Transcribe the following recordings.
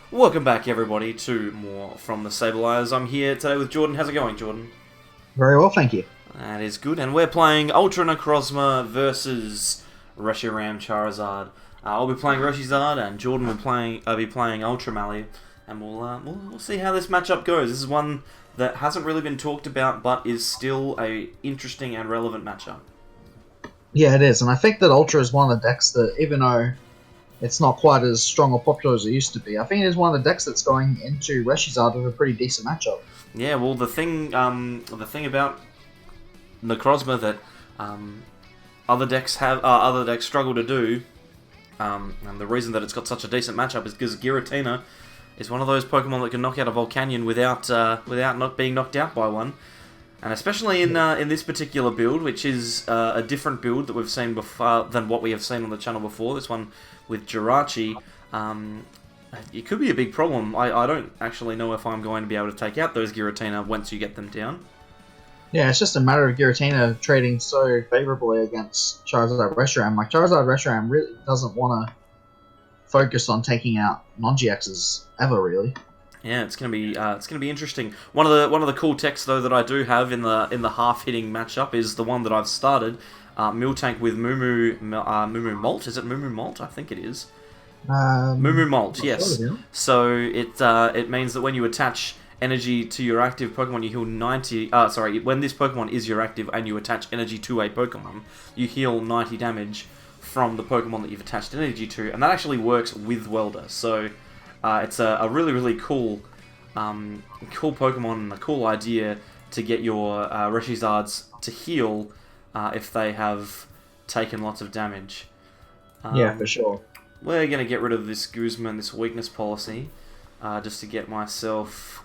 Welcome back, everybody, to more from the Sableyes. I'm here today with Jordan. How's it going, Jordan? Very well, thank you. That is good. And we're playing Ultra Necrozma versus Reshiram Charizard. I'll be playing ReshiZard, and Jordan will be playing Ultra Mally. And we'll see how this matchup goes. This is one that hasn't really been talked about, but is still a interesting and relevant matchup. Yeah, it is, and I think that Ultra is one of the decks that, even though it's not quite as strong or popular as it used to be, I think it is one of the decks that's going into ReshiZard with a pretty decent matchup. Yeah, well, the thing about Necrozma that other decks struggle to do, and the reason that it's got such a decent matchup is because Giratina is one of those Pokemon that can knock out a Volcanion without not being knocked out by one. And especially in this particular build, which is a different build that we've seen before than what we have seen on the channel before. This one with Jirachi, it could be a big problem. I don't actually know if I'm going to be able to take out those Giratina once you get them down. Yeah, it's just a matter of Giratina trading so favorably against Charizard Reshiram. Like, Charizard Reshiram really doesn't want to focus on taking out non-GXs ever, really. Yeah, it's gonna be interesting. One of the cool techs though that I do have in the half hitting matchup is the one that I've started, Miltank with Moo Malt. Is it Moo Malt? I think it is. Moo Malt. Yes. So it means that when you attach energy to your active Pokemon, you heal 90. When this Pokemon is your active and you attach energy to a Pokemon, you heal 90 damage from the Pokemon that you've attached energy to, and that actually works with Welder. So. It's a really cool Pokemon and a cool idea to get your ReshiZards to heal if they have taken lots of damage. Yeah, for sure. We're going to get rid of this Guzma and this weakness policy just to get myself...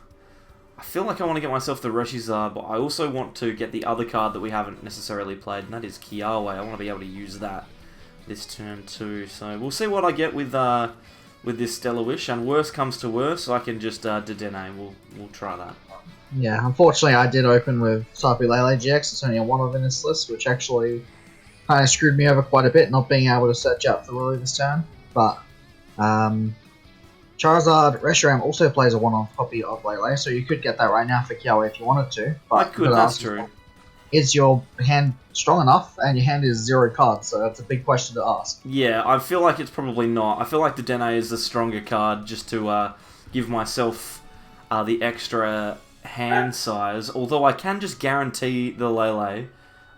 I feel like I want to get myself the ReshiZard, but I also want to get the other card that we haven't necessarily played, and that is Kiawe. I want to be able to use that this turn too. So we'll see what I get with this Stellar Wish, and worst comes to worst, I can just Dedenne. We'll try that. Yeah, unfortunately I did open with Tapu Lele GX. It's only a one-of in this list, which actually kind of screwed me over quite a bit, not being able to search out for Lily this turn. But Charizard Reshiram also plays a one-off copy of Lele, so you could get that right now for Kiawe if you wanted to. But I could, that's true. Is your hand strong enough? And your hand is 0 cards, so that's a big question to ask. Yeah, I feel like it's probably not. I feel like the Dedenne is the stronger card just to give myself the extra hand size. Although I can just guarantee the Lele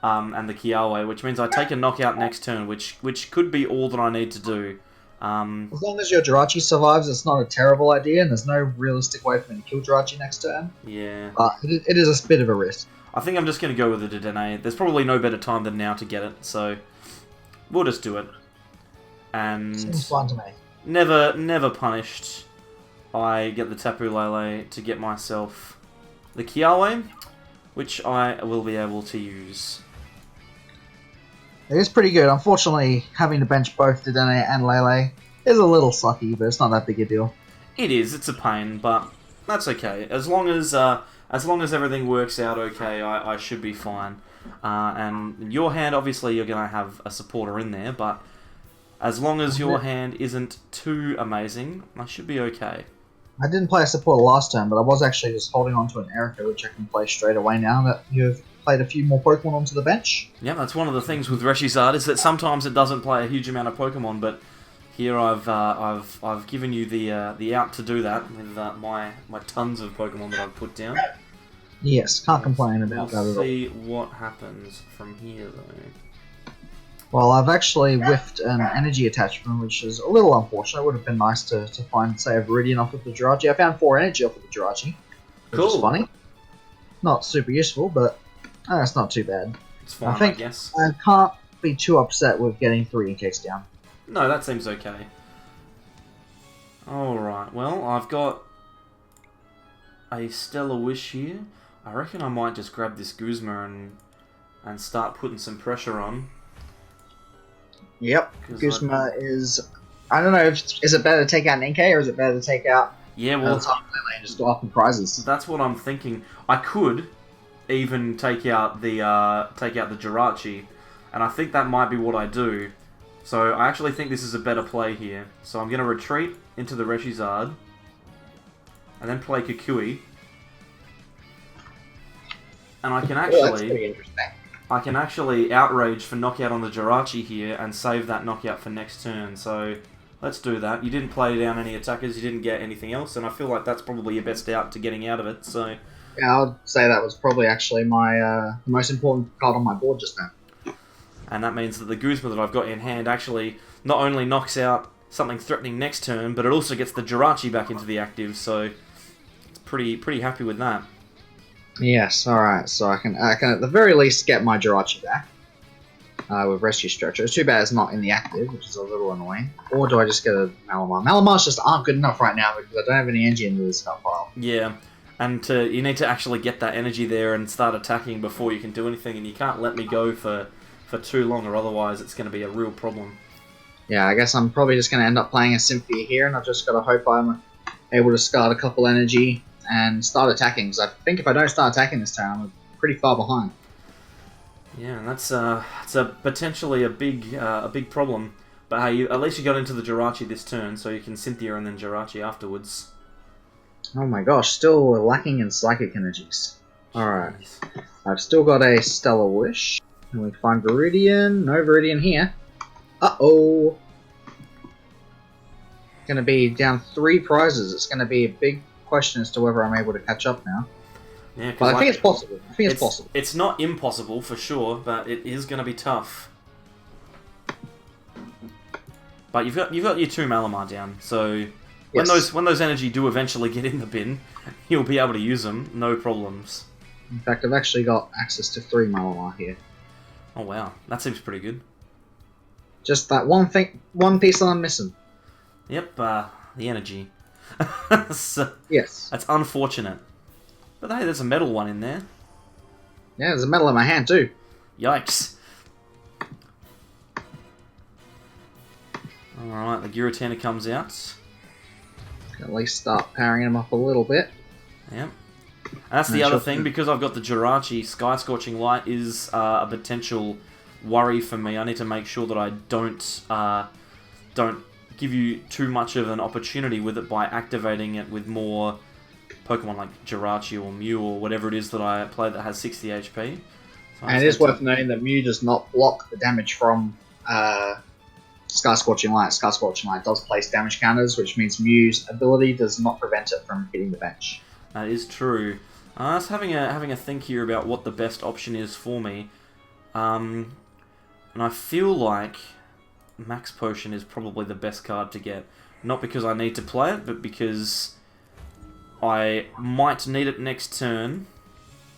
and the Kiawe, which means I take a knockout next turn, which could be all that I need to do. As long as your Jirachi survives, it's not a terrible idea, and there's no realistic way for me to kill Jirachi next turn. Yeah. But it is a bit of a risk. I think I'm just going to go with the Dedenne. There's probably no better time than now to get it, so we'll just do it. And seems fun to me. Never punished. I get the Tapu Lele to get myself the Kiawe, which I will be able to use. It is pretty good. Unfortunately, having to bench both Dedenne and Lele is a little sucky, but it's not that big a deal. It is. It's a pain, but that's okay. As long as everything works out okay, I should be fine. And in your hand, obviously, you're going to have a supporter in there, but as long as your hand isn't too amazing, I should be okay. I didn't play a supporter last turn, but I was actually just holding on to an Erica, which I can play straight away now that you've played a few more Pokemon onto the bench. Yeah, that's one of the things with ReshiZard, is that sometimes it doesn't play a huge amount of Pokemon, but here I've given you the out to do that with my tons of Pokemon that I've put down. Yes, can't complain about that at all. We'll see what happens from here, though. Well, I've actually whiffed an energy attachment, which is a little unfortunate. It would have been nice to find, say, a Viridian off of the Jirachi. I found 4 energy off of the Jirachi, which is funny. Not super useful, but it's not too bad. It's fine, I guess. I can't be too upset with getting 3 in case down. No, that seems okay. Alright, well, I've got a Stellar Wish here. I reckon I might just grab this Guzma and start putting some pressure on. Yep, Guzma is... I don't know, is it better to take out an NK or is it better to take out... Yeah, well... just go up in prizes. That's what I'm thinking. I could even take out the Jirachi, and I think that might be what I do. So I actually think this is a better play here. So I'm going to retreat into the ReshiZard. and then play Kukui. And I can Oh, that's pretty interesting. I can actually outrage for knockout on the Jirachi here and save that knockout for next turn. So let's do that. You didn't play down any attackers, you didn't get anything else, and I feel like that's probably your best out to getting out of it. So yeah, I would say that was probably actually my most important card on my board just now. And that means that the Guzma that I've got in hand actually not only knocks out something threatening next turn, but it also gets the Jirachi back into the active, so it's pretty happy with that. Yes, alright, so I can at the very least get my Jirachi back with Rescue Stretcher. It's too bad it's not in the active, which is a little annoying. Or do I just get a Malamar? Malamars just aren't good enough right now because I don't have any energy into this pile. Yeah, and you need to actually get that energy there and start attacking before you can do anything, and you can't let me go for too long, or otherwise it's going to be a real problem. Yeah, I guess I'm probably just going to end up playing a Symphony here, and I've just got to hope I'm able to discard a couple energy and start attacking, because I think if I don't start attacking this turn, I'm pretty far behind. Yeah, and that's it's a potentially a big problem. But hey, at least you got into the Jirachi this turn, so you can Cynthia and then Jirachi afterwards. Oh my gosh, still lacking in Psychic energies. Alright, I've still got a Stellar Wish. Can we find Viridian? No Viridian here. Uh-oh! Gonna be down 3 prizes. It's gonna be a big question as to whether I'm able to catch up now. Yeah, but I think it's possible. I think it's possible. It's not impossible for sure, but it is going to be tough. But you've got your 2 Malamar down, so when those energy do eventually get in the bin, you'll be able to use them, no problems. In fact, I've actually got access to 3 Malamar here. Oh wow, that seems pretty good. Just that one piece that I'm missing. Yep, the energy. So, yes. That's unfortunate. But hey, there's a metal one in there. Yeah, there's a metal in my hand too. Yikes. Alright, the Giratina comes out. At least start powering him up a little bit. Yep. And that's the other thing, because I've got the Jirachi, Sky Scorching Light is a potential worry for me. I need to make sure that I don't give you too much of an opportunity with it by activating it with more Pokemon like Jirachi or Mew or whatever it is that I play that has 60 HP. So and it is worth noting that Mew does not block the damage from Sky Scorching Light. Sky Scorching Light does place damage counters, which means Mew's ability does not prevent it from hitting the bench. That is true. I was having a think here about what the best option is for me. And I feel like Max Potion is probably the best card to get. Not because I need to play it, but because I might need it next turn.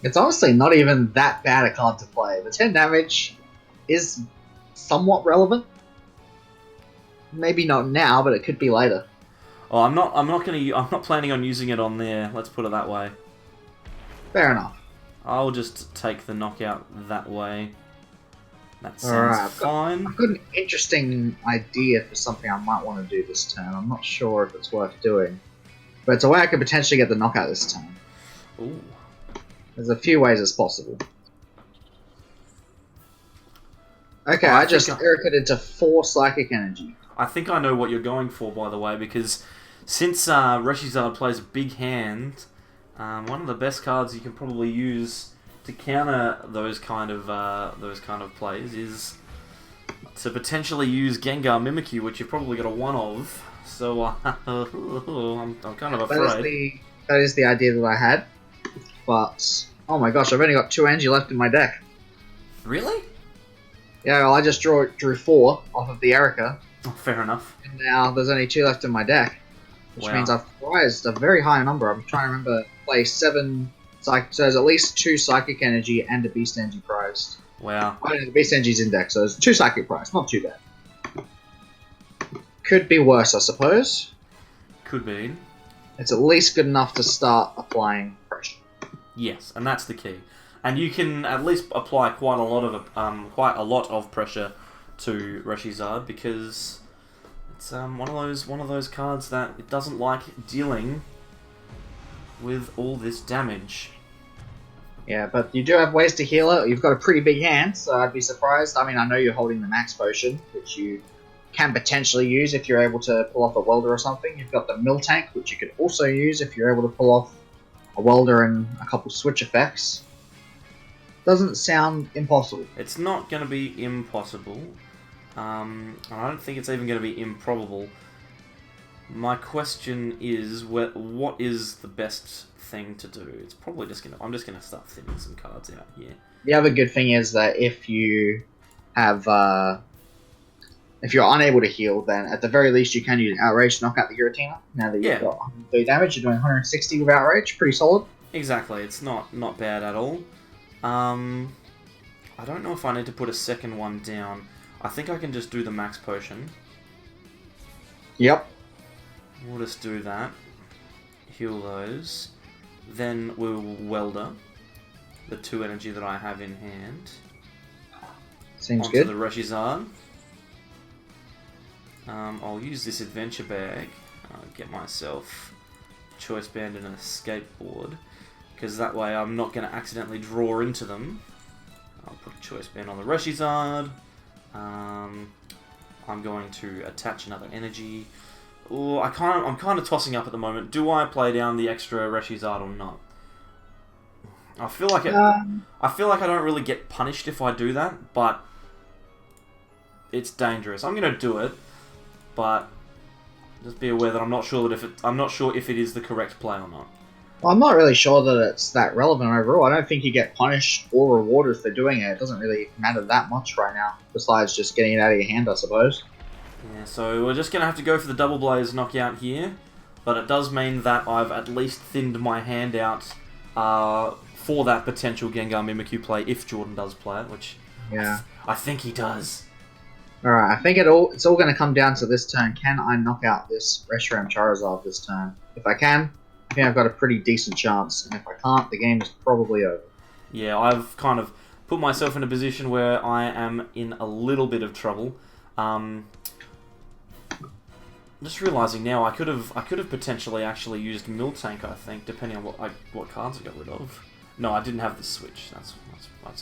It's honestly not even that bad a card to play. The 10 damage is somewhat relevant. Maybe not now, but it could be later. Oh, I'm not planning on using it on there. Let's put it that way. Fair enough. I'll just take the knockout that way. That sounds fine. I've got an interesting idea for something I might want to do this turn. I'm not sure if it's worth doing. But it's a way I could potentially get the knockout this turn. Ooh. There's a few ways it's possible. Okay, I just irrigated to 4 Psychic Energy. I think I know what you're going for, by the way, because since ReshiZard plays a big hand, one of the best cards you can probably use to counter those kind of plays is to potentially use Gengar Mimikyu, which you've probably got a 1 of. So I'm kind of afraid. That is the idea that I had, but oh my gosh, I've only got 2 energy left in my deck. Really? Yeah, well, I just drew 4 off of the Erica. Oh, fair enough. And now there's only 2 left in my deck, which means I've prized a very high number. I'm trying to remember, play 7 Psychic, so there's at least 2 Psychic Energy and a Beast Energy prized. Wow. Oh, the Beast Energy's in deck, so there's 2 Psychic prized, not too bad. Could be worse, I suppose. Could be. It's at least good enough to start applying pressure. Yes, and that's the key. And you can at least apply quite a lot of pressure to ReshiZard because it's one of those cards that it doesn't like dealing with all this damage. Yeah, but you do have ways to heal it. You've got a pretty big hand, so I'd be surprised. I mean, I know you're holding the Max Potion, which you can potentially use if you're able to pull off a welder or something. You've got the Miltank, which you could also use if you're able to pull off a welder and a couple switch effects. Doesn't sound impossible. It's not going to be impossible. I don't think it's even going to be improbable. My question is, what is the best thing to do? It's probably just I'm just gonna start thinning some cards out here. The other good thing is that if you have, if you're unable to heal, then at the very least you can use Outrage to knock out the Giratina. Now that you've got 130 damage, you're doing 160 with Outrage, pretty solid. Exactly, it's not bad at all. I don't know if I need to put a second one down. I think I can just do the max potion. Yep. We'll just do that. Heal those. Then we'll welder the 2 energy that I have in hand. Seems onto good. The ReshiZard. I'll use this adventure bag. Get myself a choice band and an escape board, because that way I'm not going to accidentally draw into them. I'll put a choice band on the ReshiZard. I'm going to attach another energy. Oh, I'm kind of tossing up at the moment. Do I play down the extra ReshiZard or not? I feel like I don't really get punished if I do that, but it's dangerous. I'm gonna do it, but just be aware that I'm not sure if it is the correct play or not. Well, I'm not really sure that it's that relevant overall. I don't think you get punished or rewarded for doing it. It doesn't really matter that much right now, besides just getting it out of your hand, I suppose. Yeah, so we're just going to have to go for the Double Blaze knockout here, but it does mean that I've at least thinned my hand out for that potential Gengar Mimikyu play if Jordan does play it, which I think he does. Alright, I think it's all going to come down to this turn. Can I knock out this Reshiram Charizard this turn? If I can, I think I've got a pretty decent chance, and if I can't, the game is probably over. Yeah, I've kind of put myself in a position where I am in a little bit of trouble. Just realizing now, I could have potentially actually used Miltank, I think, depending on what cards I got rid of. No, I didn't have the switch. That's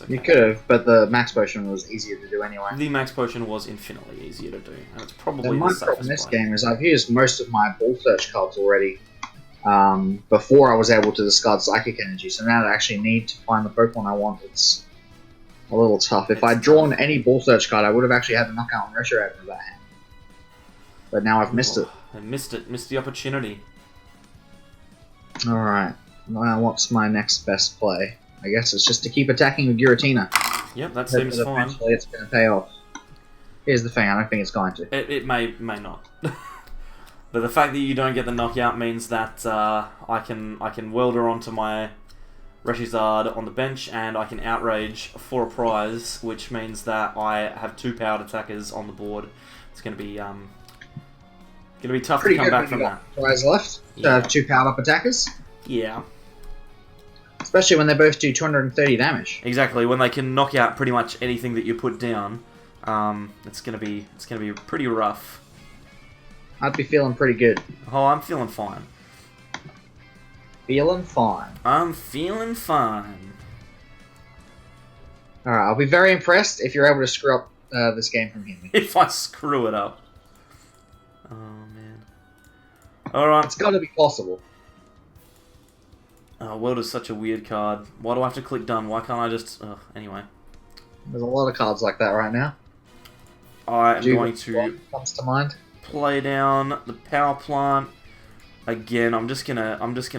okay. You could have, but the Max Potion was easier to do anyway. The Max Potion was infinitely easier to do, and it's probably my the problem safest in this play. game is I've used most of my Ball Search cards already before I was able to discard Psychic Energy, so now I actually need to find the Pokemon I want. It's a little tough. If I'd drawn any Ball Search card, I would have actually had the knockout on Reshiram in that hand. But now I've missed it. I missed the opportunity. Alright, now what's my next best play? I guess it's just to keep attacking with Giratina. Yep, that seems fine. Eventually it's going to pay off. Here's the thing, I don't think it's going to. It may not. But the fact that you don't get the knockout means that I can welder onto my ReshiZard on the bench, and I can outrage for a prize, which means that I have 2 powered attackers on the board. It's going to be tough to come back from that. Prize left. Yeah. 2 powered up attackers. Yeah. Especially when they both do 230 damage. Exactly, when they can knock out pretty much anything that you put down, it's gonna be pretty rough. I'd be feeling pretty good. Oh, I'm feeling fine. Feeling fine. I'm feeling fine. Alright, I'll be very impressed if you're able to screw up this game from here. If I screw it up. Oh, man. Alright. It's gotta be possible. Oh, World is such a weird card. Why do I have to click done? Why can't I just... anyway. There's a lot of cards like that right now. I am going to... What comes to mind? Play down the power plant. Again, I'm just gonna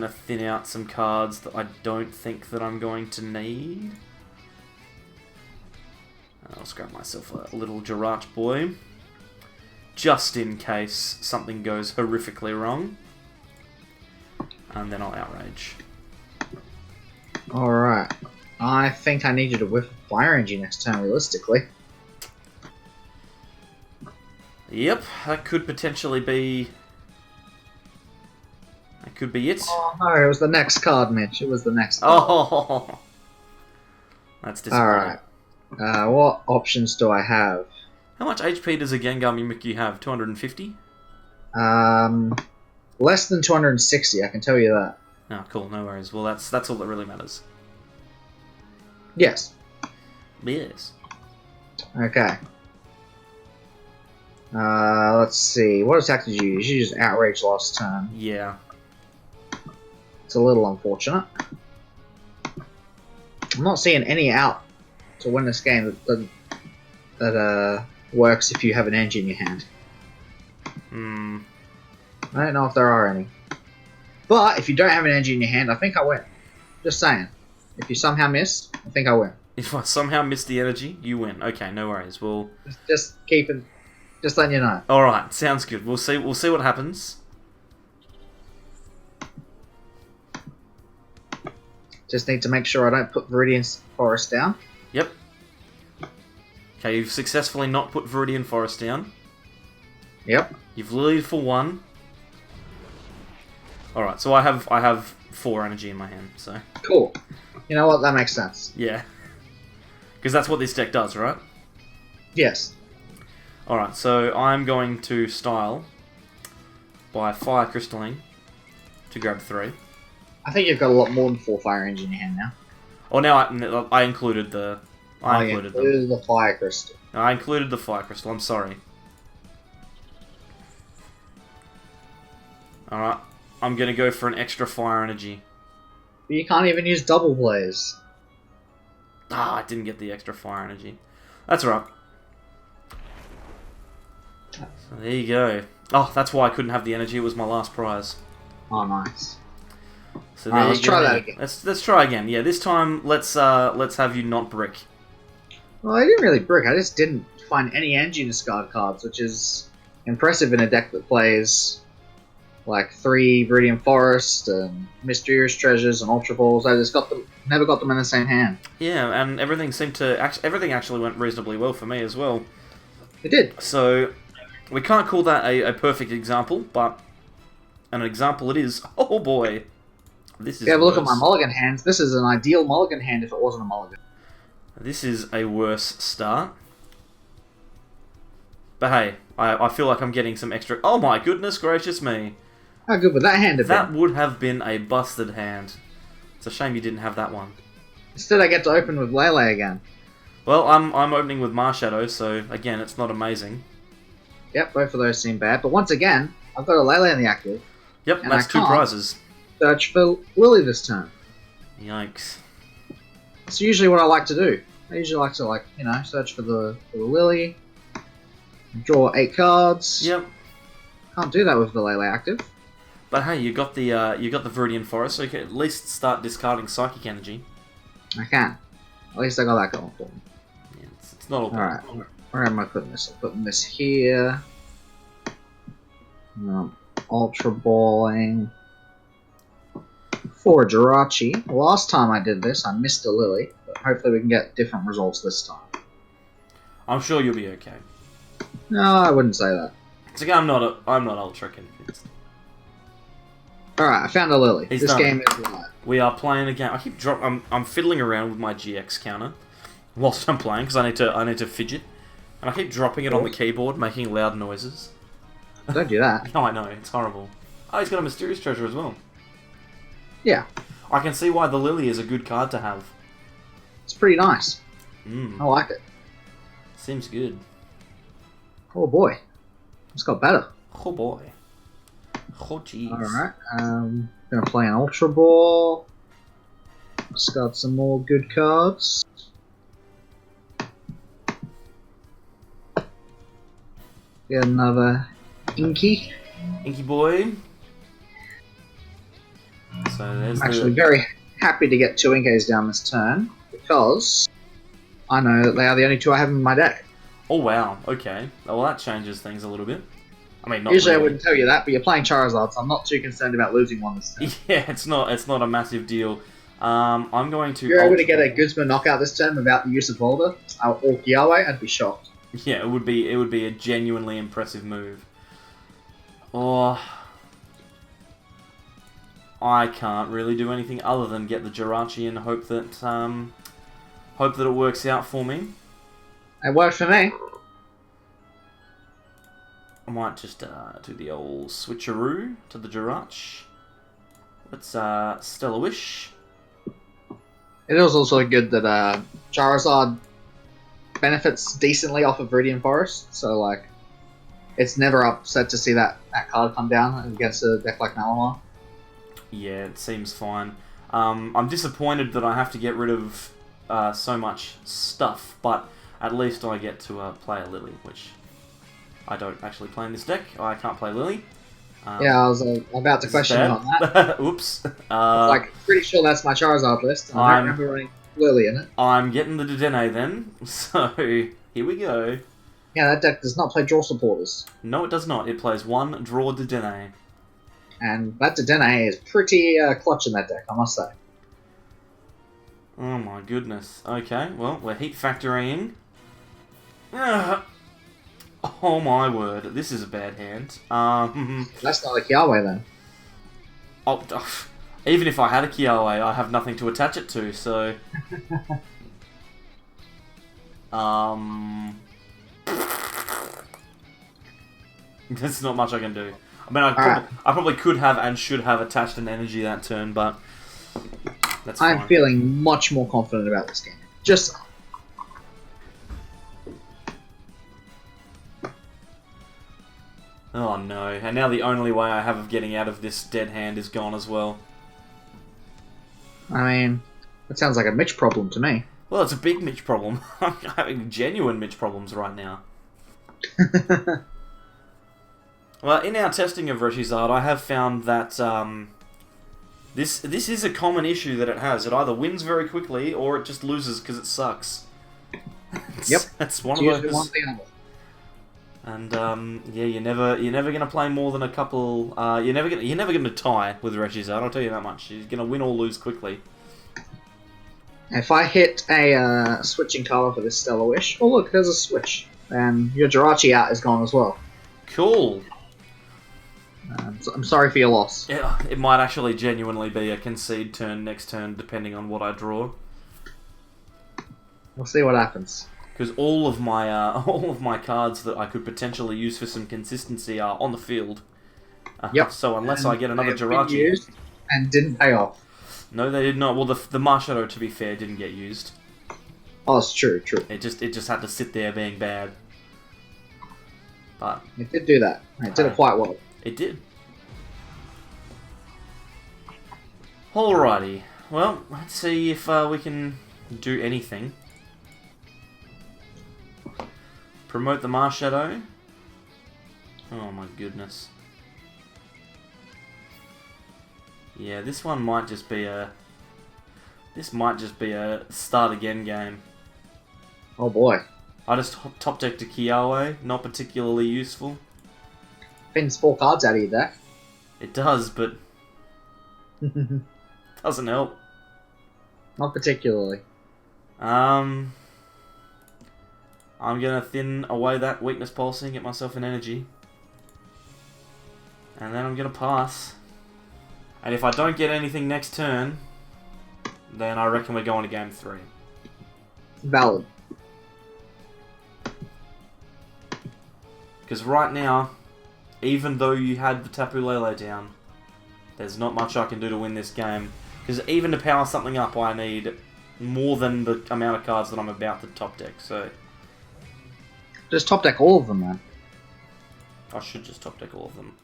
thin out some cards that I don't think that I'm going to need. I'll scrap myself a little Girach boy, just in case something goes horrifically wrong. And then I'll outrage. Alright. I think I need you to whiff Fire Energy next turn, realistically. Yep, that could potentially be... That could be it. Oh no, it was the next card, Mitch. It was the next card. Oh! That's disappointing. Alright. What options do I have? How much HP does a Gengar Mimikyu have? 250? Less than 260, I can tell you that. Oh, cool, no worries. Well, that's all that really matters. Yes. Yes. Okay. Let's see. What attack did you use? You used Outrage last turn. Yeah. It's a little unfortunate. I'm not seeing any out to win this game that works if you have an energy in your hand. I don't know if there are any. But if you don't have an energy in your hand, I think I win. Just saying. If you somehow miss, I think I win. If I somehow miss the energy, you win. Okay, no worries. Well, just letting you know. All right, sounds good. We'll see what happens. Just need to make sure I don't put Viridian Forest down. Yep. Okay, you've successfully not put Viridian Forest down. Yep. You've lilied for 1. Alright, so I have 4 energy in my hand, so... Cool. You know what? That makes sense. Yeah. Because that's what this deck does, right? Yes. Alright, so I'm going to style by Fire Crystalline to grab 3. I think you've got a lot more than 4 Fire Energy in your hand now. Oh, now I included the... I included them. The Fire Crystal. No, I included the Fire Crystal, I'm sorry. Alright, I'm going to go for an extra Fire Energy. But you can't even use Double Blaze. Ah, I didn't get the extra Fire Energy. That's alright. So there you go. Oh, that's why I couldn't have the energy, it was my last prize. Oh, nice. So Alright, let's try that again. Let's try again. Yeah, this time let's have you not brick. Well, I didn't really brick. I just didn't find any energy discard cards, which is impressive in a deck that plays like 3 Viridian Forest and Mysterious Treasures and Ultra Balls. I just never got them in the same hand. Yeah, and everything actually went reasonably well for me as well. It did. So we can't call that a perfect example, but an example it is. Oh boy. This is have a look at my mulligan hands. This is an ideal mulligan hand if it wasn't a mulligan. This is a worse start. But hey, I feel like I'm getting some extra... Oh my goodness gracious me. How good would that hand have been? That would have been a busted hand. It's a shame you didn't have that one. Instead I get to open with Lele again. Well, I'm opening with Marshadow, so again, it's not amazing. Yep, both of those seem bad. But once again, I've got a Lele in the active. Yep, and that's 2 prizes. Search for Lily this turn. Yikes. It's usually what I like to do. I usually like to, search for the Lily. Draw 8 cards. Yep. Can't do that with the Lele active. But hey, you got the Viridian Forest, so you can at least start discarding Psychic Energy. I can. At least I got that going for me. Yeah, it's not all bad. Alright, where am I putting this? I'm putting this here. Ultra Balling. For Jirachi. Last time I did this, I missed a Lily, but hopefully we can get different results this time. I'm sure you'll be okay. No, I wouldn't say that. It's okay, I'm not ultra convinced. Alright, I found a Lily. He's this done game it. is live. We are playing a game. I keep I'm fiddling around with my GX counter whilst I'm playing because I need to fidget, and I keep dropping it on the keyboard, making loud noises. Don't do that. No, I know it's horrible. Oh, he's got a Mysterious Treasure as well. Yeah. I can see why the Lily is a good card to have. It's pretty nice. I like it. Seems good. Oh boy. It's got better. Oh boy. Oh jeez. Alright, gonna play an Ultra Ball. Discard some more good cards. Get another Inky. Inky boy. So there's I'm actually very happy to get 2 Inkays down this turn, because I know that they are the only 2 I have in my deck. Oh wow, okay. Well, that changes things a little bit. I mean, not usually really. I wouldn't tell you that, but you're playing Charizard, so I'm not too concerned about losing one this turn. Yeah, it's not a massive deal. I'm going to... If you're able to get a Guzma knockout this turn without the use of Boulder, or Kiawe, I'd be shocked. Yeah, it would be a genuinely impressive move. Oh, I can't really do anything other than get the Jirachi and hope that it works out for me. It worked for me. I might just do the old switcheroo to the Jirachi. Let's Stellar Wish. It is also good that Charizard benefits decently off of Viridian Forest, so like it's never upset to see that card come down against a deck like Malamar. Yeah, it seems fine. I'm disappointed that I have to get rid of so much stuff, but at least I get to play a Lily, which I don't actually play in this deck. I can't play Lily. Yeah, I was about to question you on that. Oops. Like, pretty sure that's my Charizard list. And I don't remember running Lily in it. I'm getting the Dedenne then, so here we go. Yeah, that deck does not play draw supporters. No, it does not. It plays one draw Dedenne. And that Dedenne is pretty clutch in that deck, I must say. Oh my goodness. Okay, well, we're heat factoring. Ugh. Oh my word, this is a bad hand. That's not a Kiawe then. Oh, even if I had a Kiawe, I have nothing to attach it to, so... There's not much I can do. I mean, I probably could have and should have attached an energy that turn, but... That's fine. I'm feeling much more confident about this game. Just... Oh no, and now the only way I have of getting out of this dead hand is gone as well. I mean, that sounds like a Mitch problem to me. Well, it's a big Mitch problem. I'm having genuine Mitch problems right now. Well, in our testing of ReshiZard, I have found that this is a common issue that it has. It either wins very quickly or it just loses because it sucks. Yep, that's one it's of those. one thing or another. And yeah, you're never gonna play more than a couple. You're never gonna tie with ReshiZard. I'll tell you that much. You're gonna win or lose quickly. If I hit a switching color for this Stellar Wish, oh look, there's a switch, and your Jirachi out is gone as well. Cool. So I'm sorry for your loss. Yeah, it might actually genuinely be a concede turn next turn, depending on what I draw. We'll see what happens. Because all of my cards that I could potentially use for some consistency are on the field. Yep. So unless I get another They've been Jirachi, used and didn't pay off. No, they did not. Well, the Marshadow, to be fair, didn't get used. Oh, it's true. It just had to sit there being bad. But It did do that. It did it quite well. it did. Alrighty. Well, let's see if we can do anything. Promote the Marshadow. Oh my goodness. Yeah, this one might just be a... This might just be a start again game. Oh boy. I just top decked a Kiawe, not particularly useful. Pins 4 cards out of your deck. It does, but doesn't help. Not particularly. I'm gonna thin away that weakness pulsing, get myself an energy. And then I'm gonna pass. And if I don't get anything next turn, then I reckon we're going to game 3. Valid. Because right now, even though you had the Tapu Lele down, there's not much I can do to win this game. Because even to power something up, I need more than the amount of cards that I'm about to top deck. So Just top deck all of them, man. I should just top deck all of them.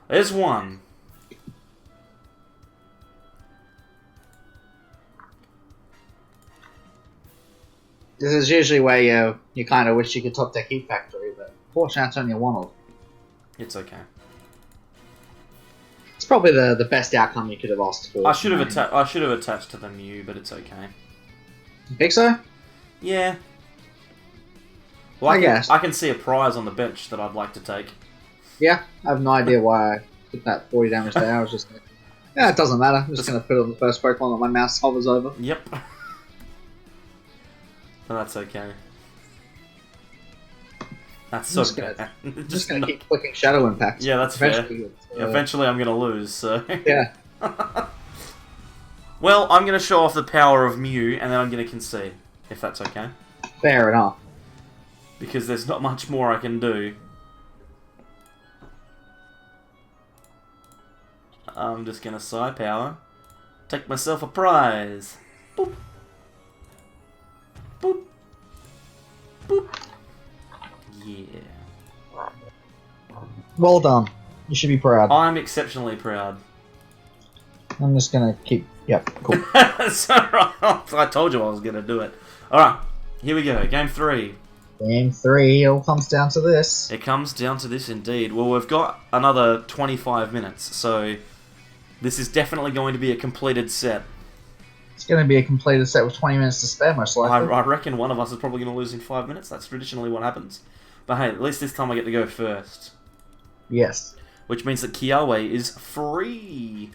There's one. This is usually where you kind of wish you could top deck Heat Factory, but fortunately it's only one of them. It's okay. It's probably the best outcome you could have asked for. I should have attached to the Mew, but it's okay. You think so? Yeah. Well, I guess. I can see a prize on the bench that I'd like to take. Yeah, I have no idea why I did that 40 damage there. I was just like, yeah, it doesn't matter. I'm just going to put it on the first Pokemon that my mouse hovers over. Yep. But that's okay. That's so bad. I'm just going to keep clicking Shadow Impact. Yeah, that's fair. Eventually I'm going to lose, so... Yeah. Well, I'm going to show off the power of Mew, and then I'm going to concede, if that's okay. Fair enough. Because there's not much more I can do. I'm just going to Psy Power. Take myself a prize. Boop. Boop. Boop. Yeah. Well done. You should be proud. I'm exceptionally proud. I'm just gonna keep... Yep, cool. So, I told you I was going to do it. Alright, here we go. Game 3. Game 3, it all comes down to this. It comes down to this indeed. Well, we've got another 25 minutes, so this is definitely going to be a completed set. It's going to be a completed set with 20 minutes to spare, most likely. I reckon one of us is probably going to lose in 5 minutes. That's traditionally what happens. But hey, at least this time I get to go first. Yes. Which means that Kiawe is free.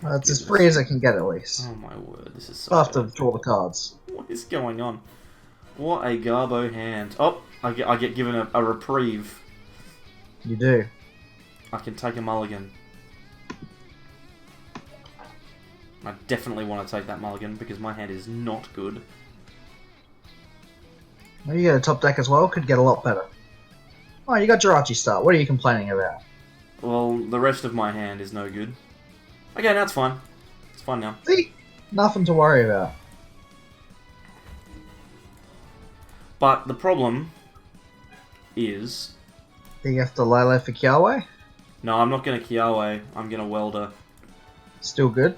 That's as free as it can get, at least. Oh my word, this is so I have to bad. draw the cards. What is going on? What a garbo hand. Oh, I get given a reprieve. You do. I can take a mulligan. I definitely want to take that mulligan because my hand is not good. Well, you get a top deck as well, could get a lot better. Oh, you got Jirachi start. What are you complaining about? Well, the rest of my hand is no good. Okay, now it's fine. It's fine now. See? Nothing to worry about. But the problem is... Do you have to Lele for Kiawe? No, I'm not going to Kiawe. I'm going to Welder. Still good.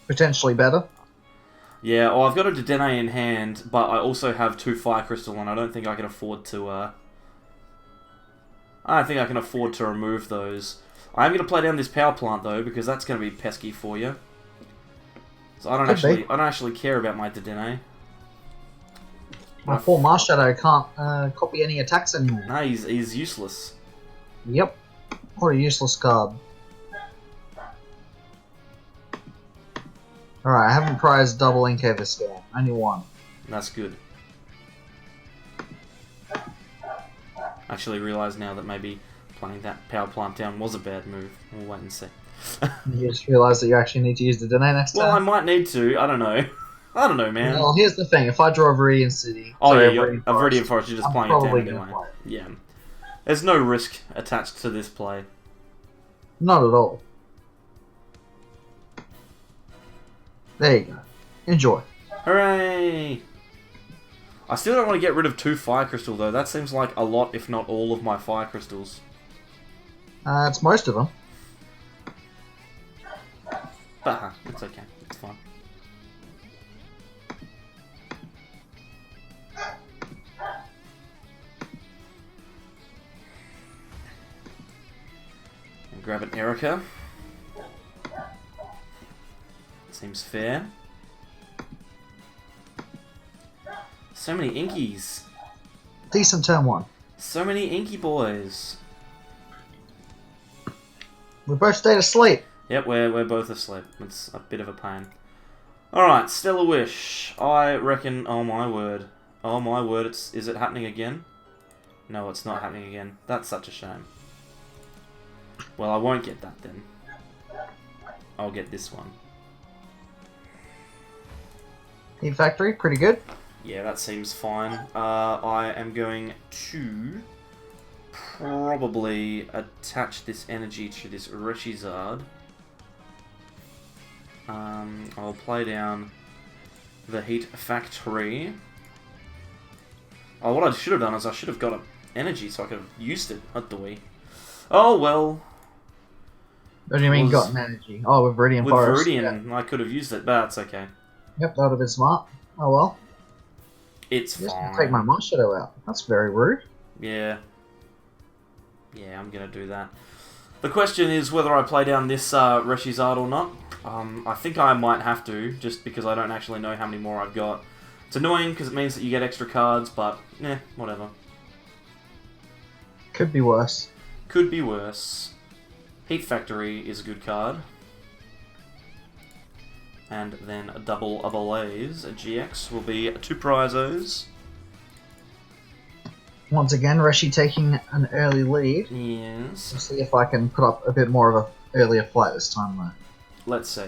Potentially better. Yeah, well, I've got a Dedenne in hand, but I also have 2 Fire Crystal, and I don't think I can afford to, I don't think I can afford to remove those. I am going to play down this Power Plant, though, because that's going to be pesky for you. So I don't actually care about my Dedenne. My poor Marshadow can't copy any attacks anymore. No, he's useless. Yep. What a useless card. Alright, I haven't prized double NK this game. Only one. That's good. Actually realise now that maybe playing that Power Plant down was a bad move. We'll wait and see. You just realised that you actually need to use the Dene next time? Well, I might need to. I don't know. I don't know, man. Well, here's the thing. If I draw a Viridian City... Oh, sorry, yeah, a Viridian Forest, you're just playing it down anyway. Yeah. There's no risk attached to this play. Not at all. There you go. Enjoy. Hooray! I still don't want to get rid of 2 Fire Crystal, though. That seems like a lot, if not all, of my Fire Crystals. It's most of them. But, it's okay. It's fine. And grab an Erica. Seems fair. So many Inkies. Decent turn one. So many Inky boys. We both stayed asleep. Yep, we're both asleep. It's a bit of a pain. Alright, Stellar Wish. I reckon... Oh my word. Oh my word, is it happening again? No, it's not happening again. That's such a shame. Well, I won't get that then. I'll get this one. Heat Factory, pretty good. Yeah, that seems fine. I am going to probably attach this energy to this ReshiZard. I'll play down the Heat Factory. Oh, what I should have done is I should have got an energy so I could have used it at the Wii. Oh, well. What do you mean got an energy? Oh, with Viridian Forest. With Viridian, yeah. I could have used it, but that's okay. Yep, that would have been smart. Oh well. It's I'm just fine. gonna take my Marshadow out. That's very rude. Yeah. Yeah, I'm gonna do that. The question is whether I play down this ReshiZard or not. I think I might have to, just because I don't actually know how many more I've got. It's annoying because it means that you get extra cards, but whatever. Could be worse. Could be worse. Heat Factory is a good card. And then a double Ablaze. A GX will be 2 prizos. Once again, Reshi taking an early lead. Yes. We'll see if I can put up a bit more of an earlier flight this time, though. Let's see.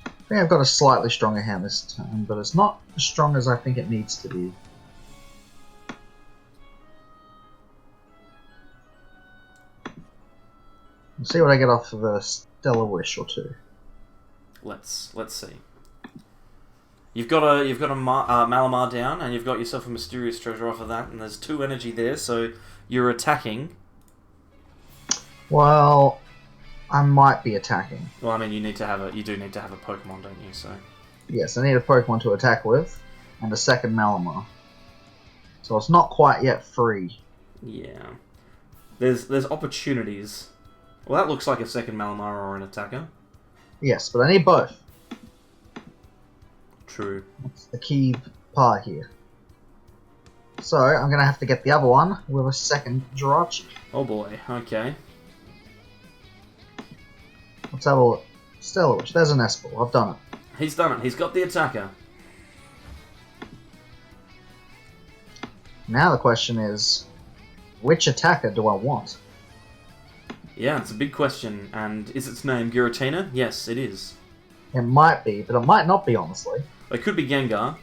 I think I've got a slightly stronger hand this time, but it's not as strong as I think it needs to be. We'll see what I get off of a Stellar Wish or two. Let's see. You've got a Malamar down, and you've got yourself a mysterious treasure off of that, and there's 2 energy there, so you're attacking. Well, I might be attacking. Well, I mean, you do need to have a Pokemon, don't you? So Yes, I need a Pokemon to attack with, and a second Malamar. So it's not quite yet free. yeah, there's opportunities. Well, that looks like a second Malamar or an attacker. Yes, but I need both. True. That's the key part here. So I'm gonna have to get the other one with a second Jirachi. Oh boy. Okay. Let's have a look. Stellar Witch. There's an Espel. I've done it. He's done it. He's got the attacker. Now the question is, which attacker do I want? Yeah, it's a big question. And is its name Giratina? Yes, it is. It might be, but it might not be, honestly. It could be Gengar.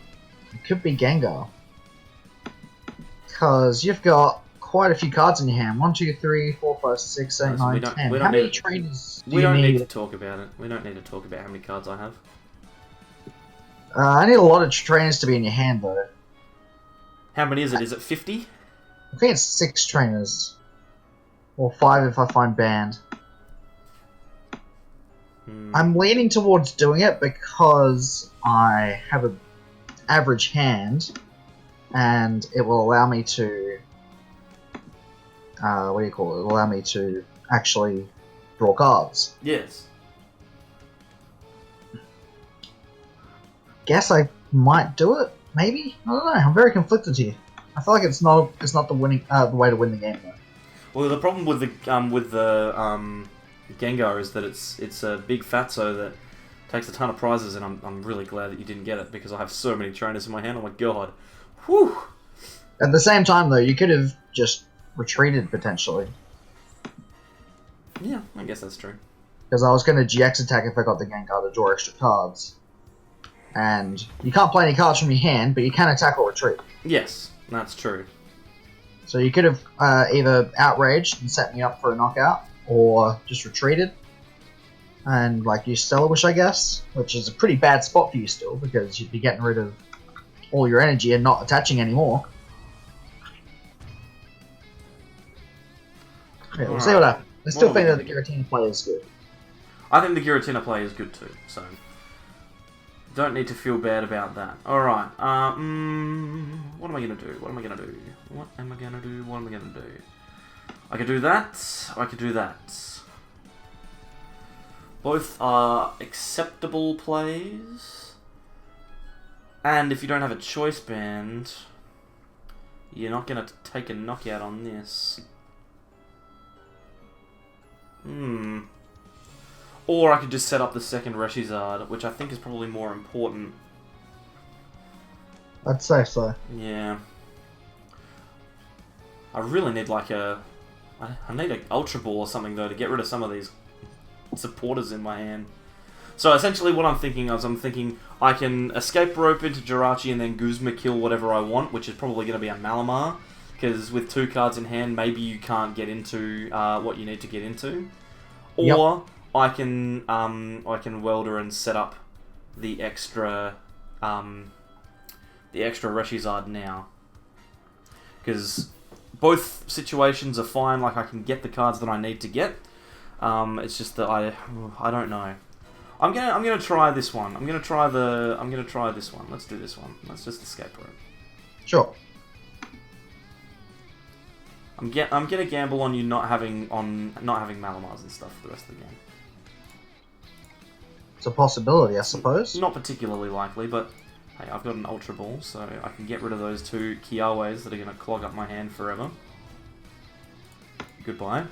It could be Gengar. Because you've got quite a few cards in your hand. 1, 2, 3, 4, 5, 6, 8, 9, 10. How many trainers do you need? We don't need to talk about it. We don't need to talk about how many cards I have. I need a lot of trainers to be in your hand, though. How many is it? Is it 50? I think it's 6 trainers. Or 5 if I find banned. I'm leaning towards doing it because I have an average hand, and it will allow me to, what do you call it? It'll allow me to actually draw cards. Yes. Guess I might do it. Maybe, I don't know. I'm very conflicted here. I feel like it's not the winning the way to win the game though. Well, the problem with the Gengar is that it's a big fatso that takes a ton of prizes, and I'm really glad that you didn't get it because I have so many trainers in my hand. Oh my god. Whew. At the same time, though, you could have just retreated potentially. Yeah, I guess that's true. Because I was going to GX attack if I got the Gengar to draw extra cards. And you can't play any cards from your hand, but you can attack or retreat. Yes, that's true. So you could have either outraged and set me up for a knockout, or just retreated and like use Stellar Wish, I guess, which is a pretty bad spot for you still because you'd be getting rid of all your energy and not attaching anymore. Yeah, we'll see what happens. I still think that the Giratina play is good. I think the Giratina play is good too, so don't need to feel bad about that. Alright, what am I going to do? What am I going to do? What am I going to do? What am I going to do? I could do that, or I could do that. Both are acceptable plays. And if you don't have a choice band, you're not going to take a knockout on this. Or I could just set up the second ReshiZard, which I think is probably more important. I'd say so. Yeah. I really need like a... I need an Ultra Ball or something though to get rid of some of these supporters in my hand. So essentially what I'm thinking is I can Escape Rope into Jirachi and then Guzma kill whatever I want, which is probably going to be a Malamar. Because with 2 cards in hand, maybe you can't get into what you need to get into. Or I can Welder and set up the extra ReshiZard now. Because both situations are fine. Like I can get the cards that I need to get. It's just that I don't know. I'm gonna try this one. I'm gonna try this one. Let's do this one. Let's just Escape Rope. Sure. I'm gonna gamble on you not having Malamars and stuff for the rest of the game. It's a possibility, I suppose. Not particularly likely, but hey, I've got an Ultra Ball, so I can get rid of those 2 Kiawes that are gonna clog up my hand forever. Goodbye.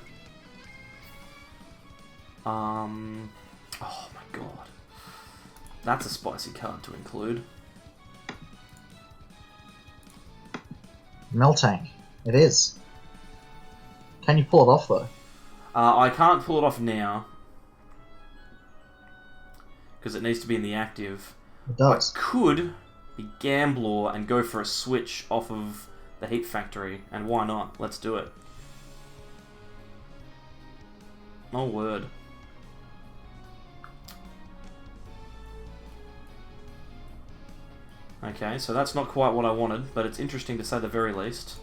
Oh my god. That's a spicy card to include. Meltang. It is. Can you pull it off, though? I can't pull it off now. Because it needs to be in the active. It does. I could be Gambler and go for a switch off of the Heat Factory. And why not? Let's do it. Oh, word. Okay, so that's not quite what I wanted, but it's interesting to say the very least.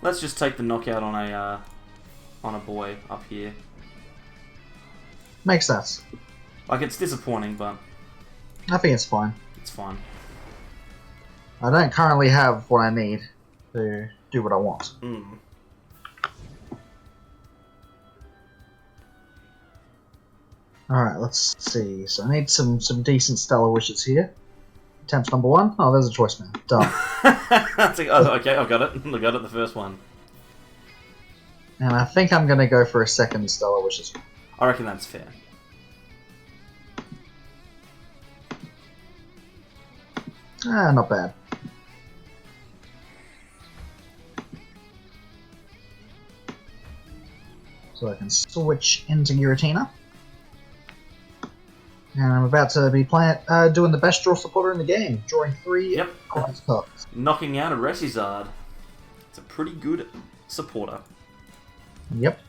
Let's just take the knockout on a boy up here. Makes sense. Like, it's disappointing, but I think it's fine. it's fine. I don't currently have what I need to do what I want. Alright, let's see. So I need some decent stellar wishes here. Attempt number 1. Oh, there's a choice man. Done. Okay, I got it. I got it, the first one. And I think I'm going to go for a second stellar wishes. I reckon that's fair. Not bad. So I can switch into Giratina. And I'm about to be doing the best draw supporter in the game, drawing 3 cards. Knocking out a ReshiZard. It's a pretty good supporter. Yep.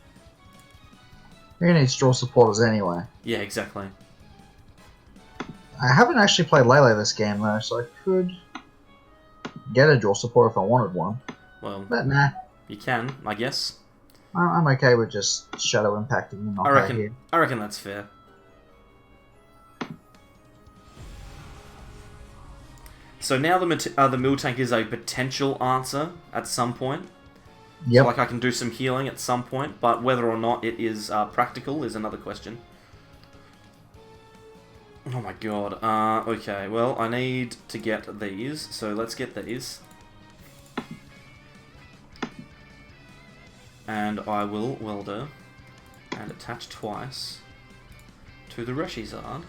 Who needs draw supporters anyway? Yeah, exactly. I haven't actually played Lele this game though, so I could get a draw supporter if I wanted one. Well, but nah. You can, I guess. I'm okay with just shadow impacting the knockout here. I reckon that's fair. So now the Miltank is a potential answer at some point. Yep. So, like, I can do some healing at some point, but whether or not it is practical is another question. Oh my god. Okay, well, I need to get these, so let's get these. And I will welder and attach twice to the ReshiZard.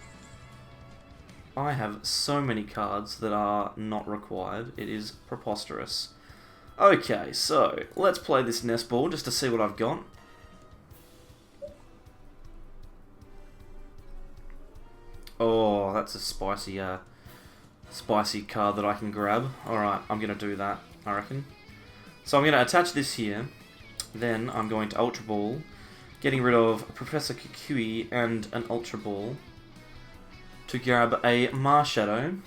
I have so many cards that are not required. It is preposterous. Okay, so let's play this nest ball just to see what I've got. Oh, that's a spicy card that I can grab. Alright, I'm going to do that, I reckon. So I'm going to attach this here. Then I'm going to Ultra Ball, getting rid of Professor Kukui and an Ultra Ball to grab a Marshadow.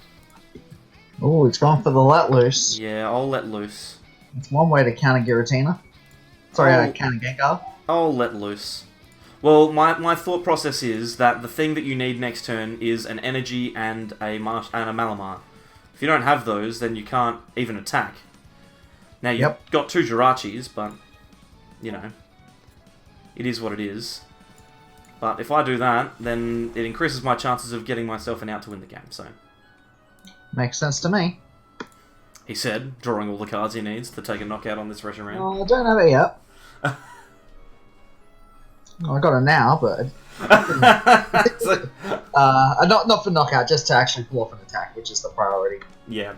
Oh, it's gone for the let loose. Yeah, I'll let loose. It's one way to counter Giratina. Sorry, counter Gengar. I'll let loose. Well, my thought process is that the thing that you need next turn is an Energy and a Malamar. If you don't have those, then you can't even attack. Now, you've got 2 Jirachis, but, you know, it is what it is. But if I do that, then it increases my chances of getting myself an out to win the game, so... Makes sense to me. He said, drawing all the cards he needs to take a knockout on this Reshiram. Oh, I don't have it yet. Well, I got it now, but... not for knockout, just to actually pull off an attack, which is the priority. Yeah.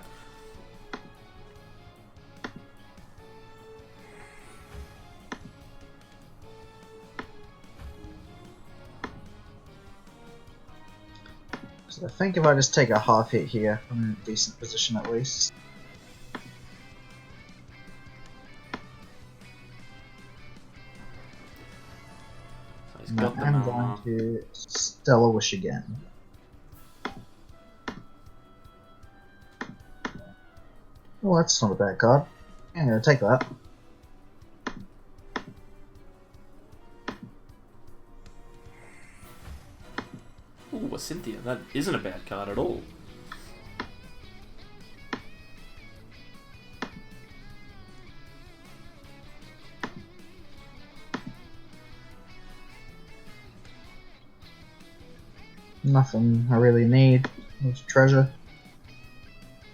So I think if I just take a half hit here, I'm in a decent position at least. I'm going to Stellar Wish again. Oh, that's not a bad card. I'm going to take that. Ooh, a Cynthia. That isn't a bad card at all. Nothing I really need. There's treasure.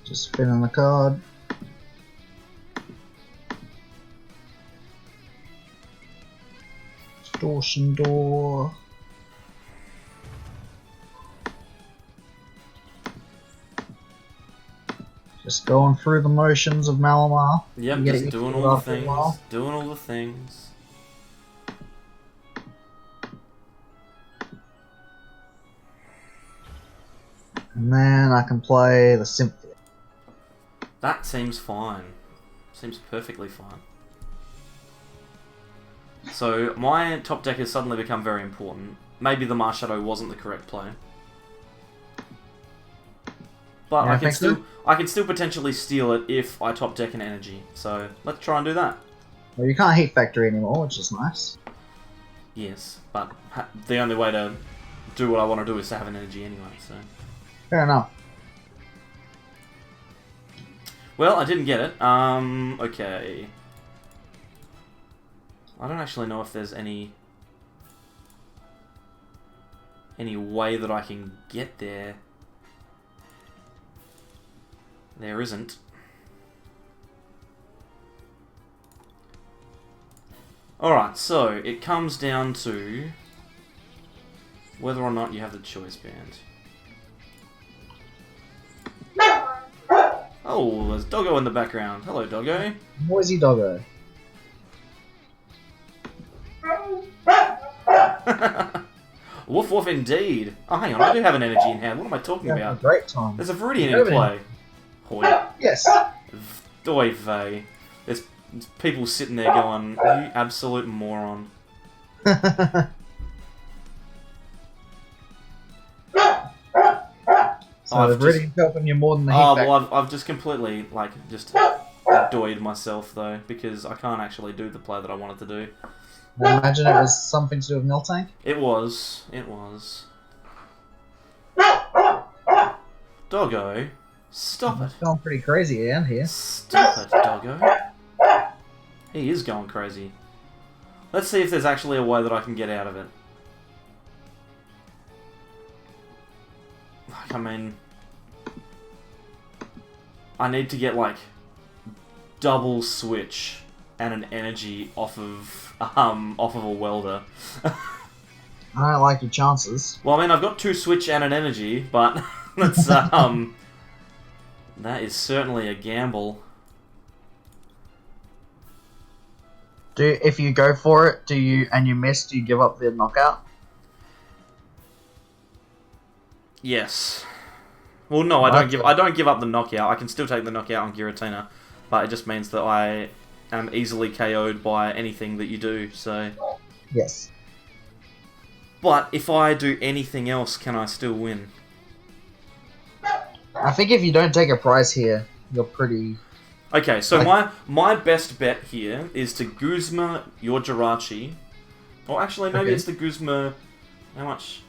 Just spin on the card. Distortion Door. Just going through the motions of Malamar. Yep, just doing all the things. Doing all the things. And then I can play the Symphony. That seems fine. Seems perfectly fine. So, my top deck has suddenly become very important. Maybe the Marshadow wasn't the correct play. But Yeah, I can still potentially steal it if I top deck an energy. So let's try and do that. Well, you can't heat factory anymore, which is nice. Yes, but the only way to do what I want to do is to have an energy anyway. So Fair enough. well, I didn't get it. Okay. I don't actually know if there's any way that I can get there. There isn't. Alright, so it comes down to whether or not you have the choice band. Oh, there's Doggo in the background. Hello, Doggo. Noisy doggo. Woof woof indeed. Oh, hang on, I do have an energy in hand. What am I talking Having a about? great time. There's a Viridian in play. Hoi. Yes. Oy vey. There's people sitting there going, you absolute moron. So the Viridian's helping you more than the heat Oh, factory. well, I've just completely, just annoyed myself, though, because I can't actually do the play that I wanted to do. I imagine it was something to do with Miltank. It was. Doggo, stop it. It's going pretty crazy around here. Stop it, Doggo. He is going crazy. Let's see if there's actually a way that I can get out of it. Like, I mean, I need to get, double switch and an energy off of a welder. I don't like your chances. Well, I mean, I've got 2 switch and an energy, but that's that is certainly a gamble. If you go for it, and you miss, do you give up the knockout? Yes. Well, no, I don't give up the knockout. I can still take the knockout on Giratina, but it just means that I am easily KO'd by anything that you do. So. Yes. But if I do anything else, can I still win? I think if you don't take a prize here, you're pretty... Okay, so my best bet here is to Guzma your Jirachi. Or actually, maybe it's the Guzma... How much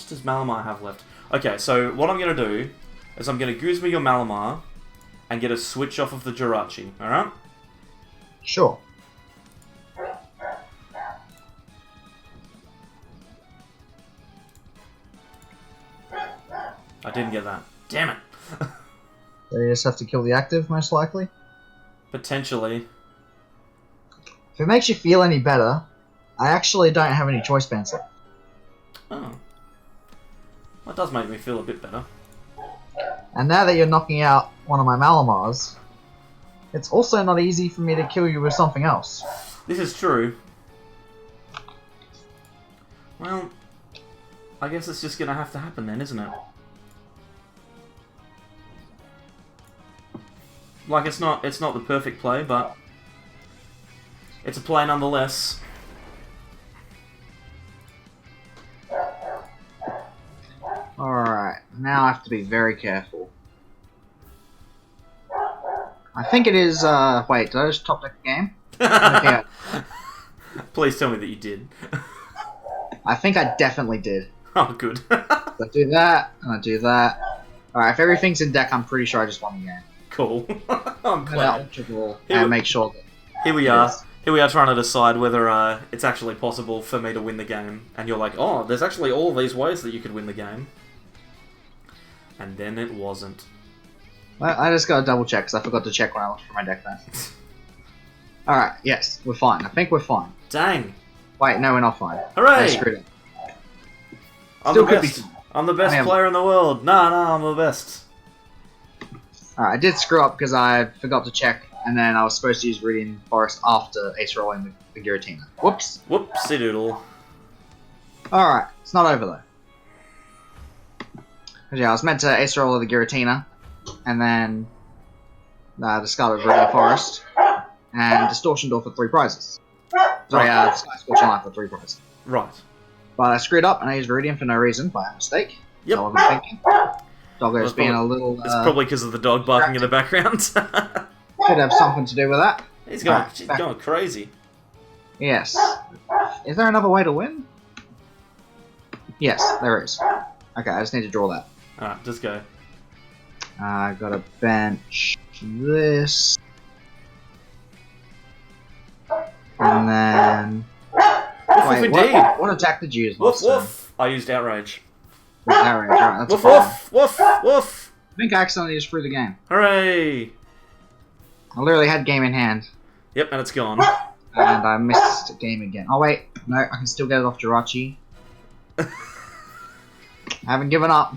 does Malamar have left? Okay, so what I'm going to do is I'm going to Guzma your Malamar and get a switch off of the Jirachi, alright? Sure. I didn't get that. Damn it! So you just have to kill the active, most likely. Potentially. If it makes you feel any better, I actually don't have any choice bands left. Oh. That does make me feel a bit better. And now that you're knocking out one of my Malamars, it's also not easy for me to kill you with something else. This is true. Well, I guess it's just gonna have to happen then, isn't it? Like, it's not the perfect play, but it's a play nonetheless. Alright, now I have to be very careful. I think it is, wait, did I just top deck the game? Okay. Please tell me that you did. I think I definitely did. Oh, good. So I do that, and I do that. Alright, if everything's in deck, I'm pretty sure I just won the game. Cool. I'm glad. And make sure that... Here we are. Here we are trying to decide whether it's actually possible for me to win the game. And you're like, oh, there's actually all these ways that you could win the game. And then it wasn't. Well, I just gotta double check, because I forgot to check when I looked for my deck then. Alright, yes, we're fine. I think we're fine. Dang. Wait, no, we're not fine. Hooray! I screwed it. I'm Still the could best. be. I'm the best player in the world. Nah, I'm the best. Alright, I did screw up because I forgot to check, and then I was supposed to use Viridian Forest after Ace rolling the Giratina. Whoops. Whoopsie doodle. Alright, it's not over though. 'Cause yeah, I was meant to Ace roll the Giratina, and then discarded Viridian Forest, and Distortion Door for 3 prizes. Sorry, Sky Scorching Light for 3 prizes. Right. But I screwed up and I used Viridian for no reason, by mistake. Yep. So I wasn't thinking. Doggo's being a little... It's probably because of the dog barking in the background. Could have something to do with that. She's going crazy. Yes. Is there another way to win? Yes, there is. Okay, I just need to draw that. Alright, just go. I gotta bench this. And then... Wait, what attack did you use last time? Woof! I used Outrage. Outrage, right, that's Woof, fine. woof, woof, woof! I think I accidentally just threw the game. Hooray! I literally had game in hand. Yep, and it's gone. And I missed a game again. Oh wait, no, I can still get it off Jirachi. I haven't given up.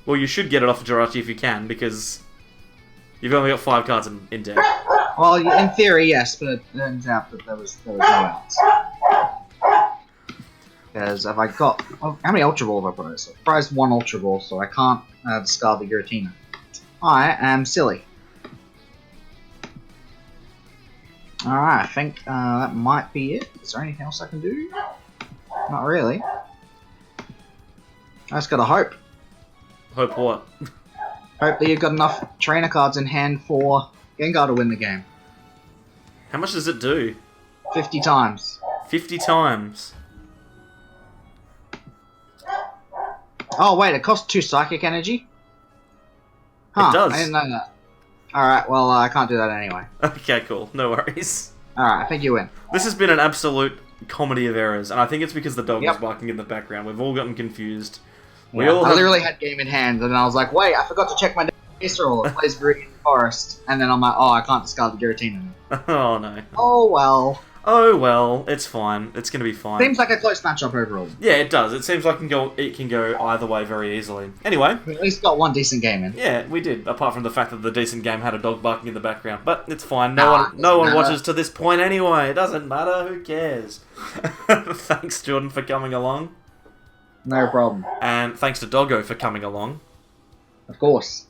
Well, you should get it off of Jirachi if you can, because you've only got 5 cards in deck. Well, in theory, yes, but it turns out that there was no outs. Because if I got... Well, how many Ultra Balls have I prized? I prized 1 Ultra Ball, so I can't discard the Giratina. I am silly. Alright, I think that might be it. Is there anything else I can do? Not really. I just gotta hope. Hope what? Hope that you've got enough trainer cards in hand for Gengar to win the game. How much does it do? 50 times. 50 times. Oh wait, it costs 2 Psychic Energy? Huh, It does. I didn't know that. Alright, well I can't do that anyway. Okay, cool. No worries. Alright, I think you win. This has been an absolute comedy of errors, and I think it's because the dog was barking in the background. We've all gotten confused. I literally had game in hand, and then I was like, wait, I forgot to check my base roll. It plays Green Forest. And then I'm like, oh, I can't discard the Giratina. Oh no. Oh well. Oh well, it's fine. It's gonna be fine. Seems like a close matchup overall. Yeah, it does. It seems like it can go either way very easily. Anyway. We at least got 1 decent game in. Yeah, we did. Apart from the fact that the decent game had a dog barking in the background, but it's fine. No one watches to this point anyway. It doesn't matter. Who cares? Thanks, Jordan, for coming along. No problem. And thanks to Doggo for coming along. Of course.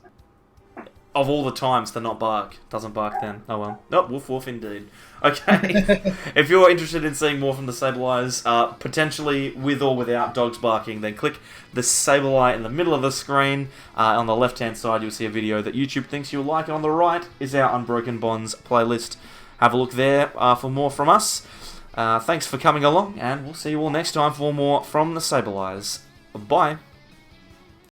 Of all the times to not bark. Doesn't bark then. Oh well. Oh, woof woof indeed. Okay. If you're interested in seeing more from the Sableyes, potentially with or without dogs barking, then click the Sableye in the middle of the screen. On the left-hand side, you'll see a video that YouTube thinks you'll like. On the right is our Unbroken Bonds playlist. Have a look there for more from us. Thanks for coming along, and we'll see you all next time for more from the Sableyes. Bye.